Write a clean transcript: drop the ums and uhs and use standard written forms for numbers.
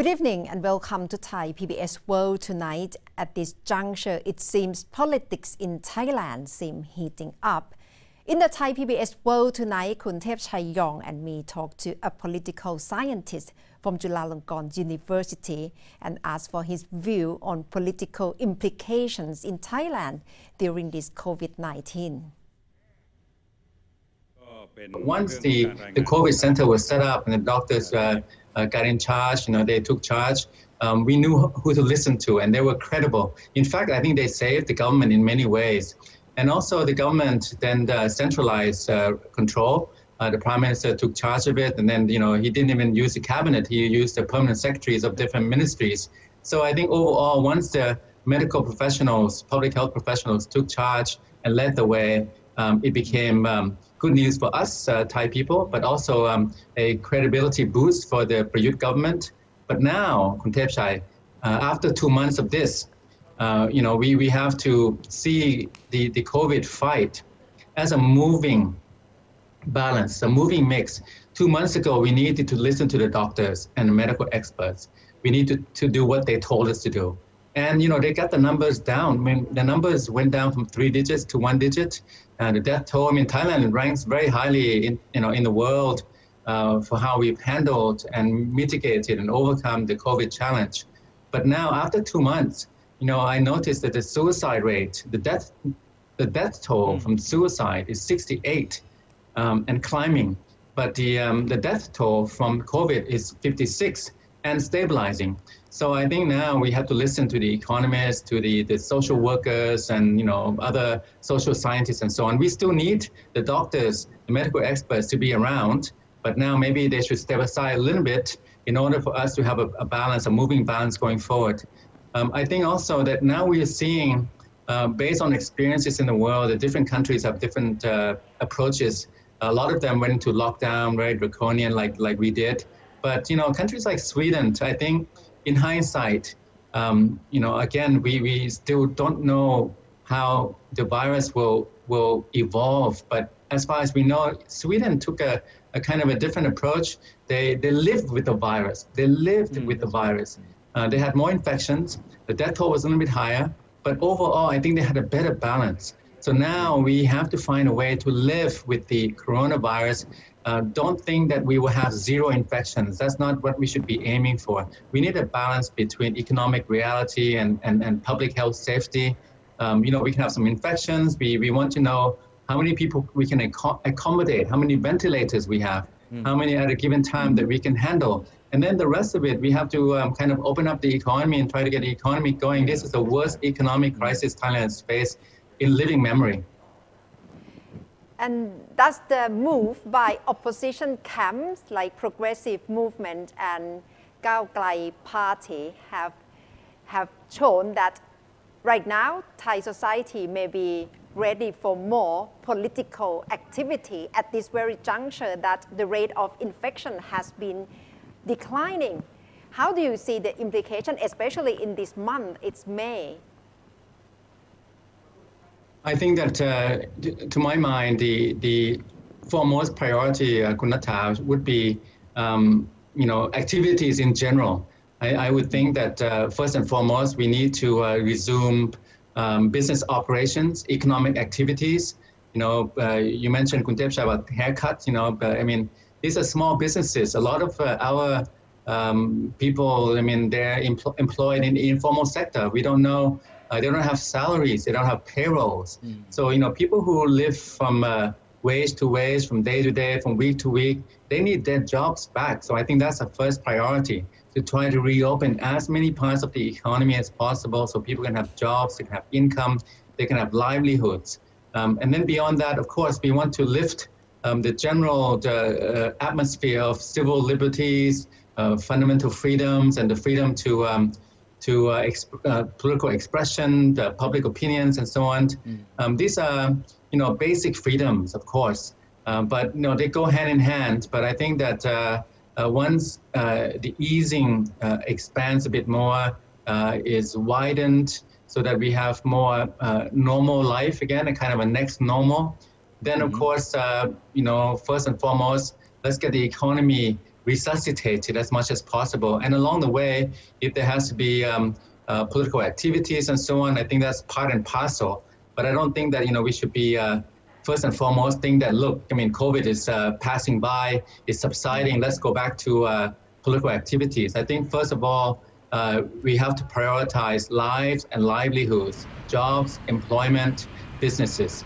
Good evening and welcome to Thai PBS World tonight. At this juncture, it seems politics in Thailand seem heating up. In the Thai PBS World tonight, Khun Thepchayong and me talk to a political scientist from Chulalongkorn University and ask for his view on political implications in Thailand during this COVID-19. Once the COVID center was set up and the doctors got in charge, they took charge, we knew who to listen to, and they were credible. In fact, I think they saved the government in many ways. And also the government then centralized control. The prime minister took charge of it, and then, he didn't even use the cabinet. He used the permanent secretaries of different ministries. So I think overall, once the medical professionals, public health professionals took charge and led the way, it became good news for us, Thai people, but also a credibility boost for the Prayut government. But now, Khun Thepchai, after 2 months of this, we have to see the COVID fight as a moving balance, a moving mix. 2 months ago, we needed to listen to the doctors and the medical experts. We need to do what they told us to do. And, they got the numbers down. I mean, the numbers went down from 3 digits to 1 digit. And the death toll, Thailand ranks very highly in the world for how we've handled and mitigated and overcome the COVID challenge. But now, after 2 months, I noticed that the suicide rate, the death toll from suicide is 68 and climbing. But the death toll from COVID is 56 and stabilizing. So I think now we have to listen to the economists, to the social workers and, other social scientists and so on. We still need the doctors, the medical experts to be around, but now maybe they should step aside a little bit in order for us to have a balance, a moving balance going forward. I think also that now we are seeing, based on experiences in the world, that different countries have different approaches. A lot of them went into lockdown, very draconian like we did. But, countries like Sweden, I think in hindsight, again, we still don't know how the virus will evolve. But as far as we know, Sweden took a kind of a different approach. They lived with the virus. They lived with the virus. They had more infections. The death toll was a little bit higher. But overall, I think they had a better balance. So now we have to find a way to live with the coronavirus. Don't think that we will have zero infections. That's not what we should be aiming for. We need a balance between economic reality and public health safety. We can have some infections. We want to know how many people we can accommodate, how many ventilators we have, how many at a given time that we can handle. And then the rest of it, we have to kind of open up the economy and try to get the economy going. This is the worst economic crisis Thailand has faced in living memory. And does the move by opposition camps like Progressive Movement and Khao Klai Party have shown that right now Thai society may be ready for more political activity at this very juncture that the rate of infection has been declining? How do you see the implication, especially in this month, it's May? I think that, to my mind, the foremost priority, Kunatha, would be, activities in general. I would think that first and foremost, we need to resume business operations, economic activities. You mentioned Khun Thepchai about haircuts. These are small businesses. A lot of our people, they're employed in the informal sector. We don't know. They don't have salaries. They don't have payrolls. So, people who live from wage to wage, from day to day, from week to week, they need their jobs back. So I think that's the first priority, to try to reopen as many parts of the economy as possible so people can have jobs, they can have income, they can have livelihoods. And then beyond that, of course, we want to lift the general atmosphere of civil liberties, fundamental freedoms, and the freedom to political expression, the public opinions, and so on. These are, basic freedoms, of course, but they go hand in hand. But I think that once the easing expands a bit more, is widened, so that we have more normal life again, a kind of a next normal, then of course, first and foremost, let's get the economy resuscitate it as much as possible. And along the way, if there has to be political activities and so on, I think that's part and parcel. But I don't think that, we should be first and foremost think that, look, COVID is passing by, it's subsiding, let's go back to political activities. I think first of all, we have to prioritize lives and livelihoods, jobs, employment, businesses.